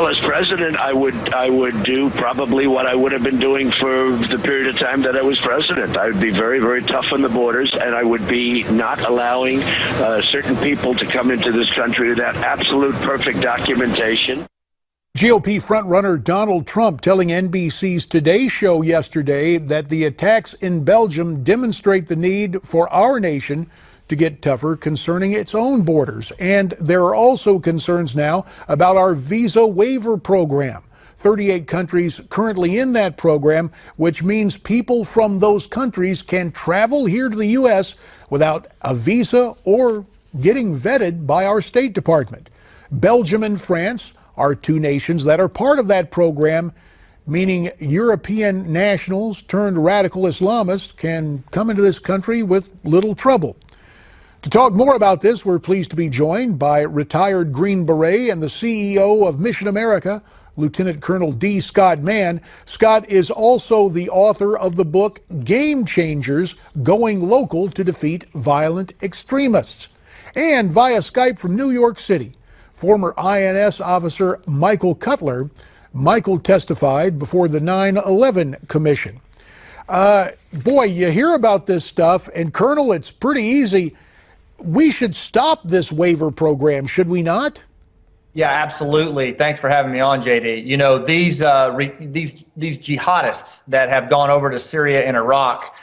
Well, as president, I would do probably what I would have been doing for the period of time that I was president. I would be very, very tough on the borders, and I would be not allowing certain people to come into this country without absolute perfect documentation. GOP frontrunner Donald Trump telling NBC's Today Show yesterday that the attacks in Belgium demonstrate the need for our nation to get tougher concerning its own borders. And there are also concerns now about our visa waiver program. 38 countries currently in that program, which means people from those countries can travel here to the U.S. without a visa or getting vetted by our State Department. Belgium and France are two nations that are part of that program, meaning European nationals turned radical Islamists can come into this country with little trouble. To talk more about this, we're pleased to be joined by retired Green Beret and the CEO of Mission America, Lieutenant Colonel D. Scott Mann. Scott is also the author of the book Game Changers, Going Local to Defeat Violent Extremists. And via Skype from New York City, former INS officer Michael Cutler. Michael testified before the 9/11 Commission. Boy, you hear about this stuff, and Colonel, it's pretty easy. We should stop this waiver program, should we not? Yeah, absolutely. Thanks for having me on, JD. You know, these jihadists that have gone over to Syria and Iraq,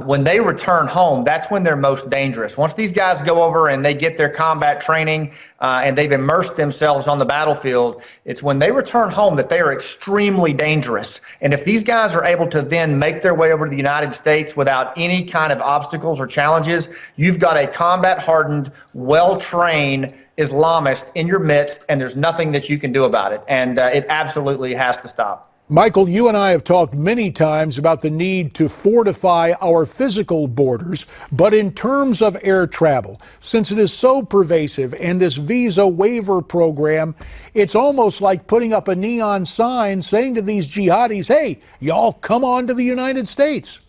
when they return home, that's when they're most dangerous. Once these guys go over and they get their combat training and they've immersed themselves on the battlefield, it's when they return home that they are extremely dangerous. And if these guys are able to then make their way over to the United States without any kind of obstacles or challenges, you've got a combat-hardened, well-trained Islamist in your midst, and there's nothing that you can do about it. And it absolutely has to stop. Michael, you and I have talked many times about the need to fortify our physical borders, but in terms of air travel, since it is so pervasive and this visa waiver program, it's almost like putting up a neon sign saying to these jihadis, hey, y'all come on to the United States.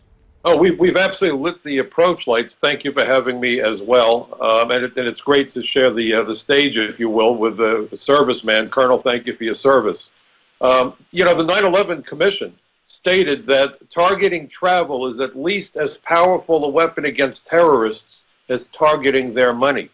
Oh, we've absolutely lit the approach lights. Thank you for having me as well. And it's great to share the stage, if you will, with the serviceman. Colonel, thank you for your service. You know, the 9/11 Commission stated that targeting travel is at least as powerful a weapon against terrorists as targeting their money.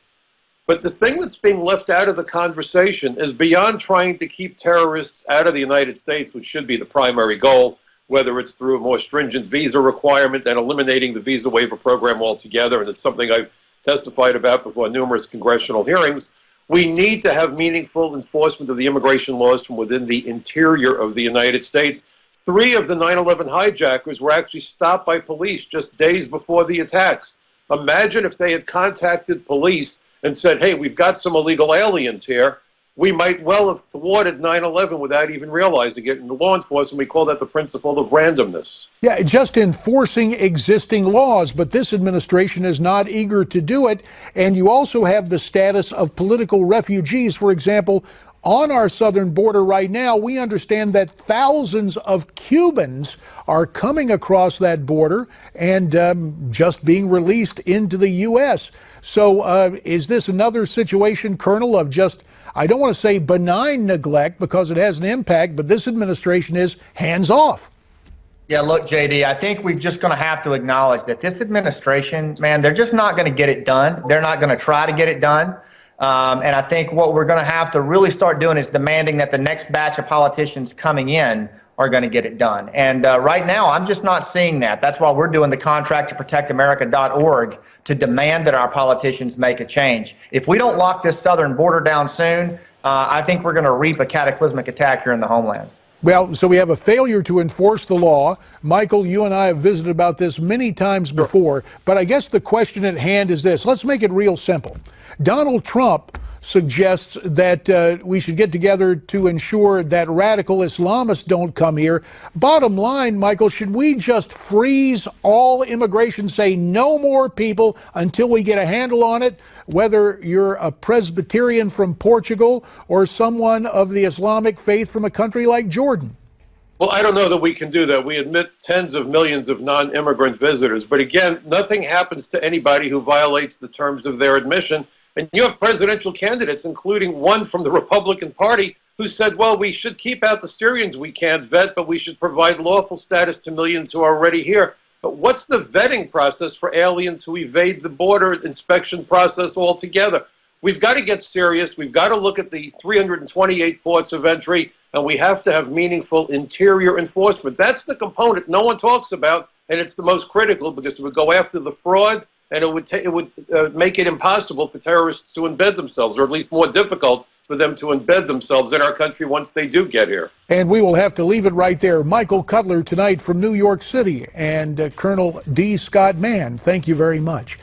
But the thing that's being left out of the conversation is beyond trying to keep terrorists out of the United States, which should be the primary goal, whether it's through a more stringent visa requirement and eliminating the visa waiver program altogether, and it's something I've testified about before numerous congressional hearings. We need to have meaningful enforcement of the immigration laws from within the interior of the United States. 3 of the 9/11 hijackers were actually stopped by police just days before the attacks. Imagine if they had contacted police and said, hey, we've got some illegal aliens here. We might well have thwarted 9/11 without even realizing it. In law enforcement, we call that the principle of randomness. Yeah, just enforcing existing laws, but this administration is not eager to do it. And you also have the status of political refugees. For example, on our southern border right now, we understand that thousands of Cubans are coming across that border and just being released into the U.S. So is this another situation, Colonel, of just, I don't want to say benign neglect because it has an impact, but this administration is hands off? Yeah, look, JD, I think we're just going to have to acknowledge that this administration, man, they're just not going to get it done. They're not going to try to get it done. And I think what we're going to have to really start doing is demanding that the next batch of politicians coming in are going to get it done. And right now, I'm just not seeing that. That's why we're doing the contracttoprotectamerica.org to demand that our politicians make a change. If we don't lock this southern border down soon, I think we're going to reap a cataclysmic attack here in the homeland. Well, so we have a failure to enforce the law. Michael, you and I have visited about this many times before, but I guess the question at hand is this. Let's make it real simple. Donald Trump suggests that we should get together to ensure that radical Islamists don't come here. Bottom line, Michael, should we just freeze all immigration, say no more people until we get a handle on it, whether you're a Presbyterian from Portugal or someone of the Islamic faith from a country like Jordan? Well, I don't know that we can do that. We admit tens of millions of non-immigrant visitors. But again, nothing happens to anybody who violates the terms of their admission. And you have presidential candidates, including one from the Republican Party, who said, well, we should keep out the Syrians we can't vet, but we should provide lawful status to millions who are already here. But what's the vetting process for aliens who evade the border inspection process altogether? We've got to get serious. We've got to look at the 328 ports of entry, and we have to have meaningful interior enforcement. That's the component no one talks about, and it's the most critical because it would go after the fraud, and it would make it impossible for terrorists to embed themselves, or at least more difficult for them to embed themselves in our country once they do get here. And we will have to leave it right there. Michael Cutler tonight from New York City, and Colonel D. Scott Mann, thank you very much.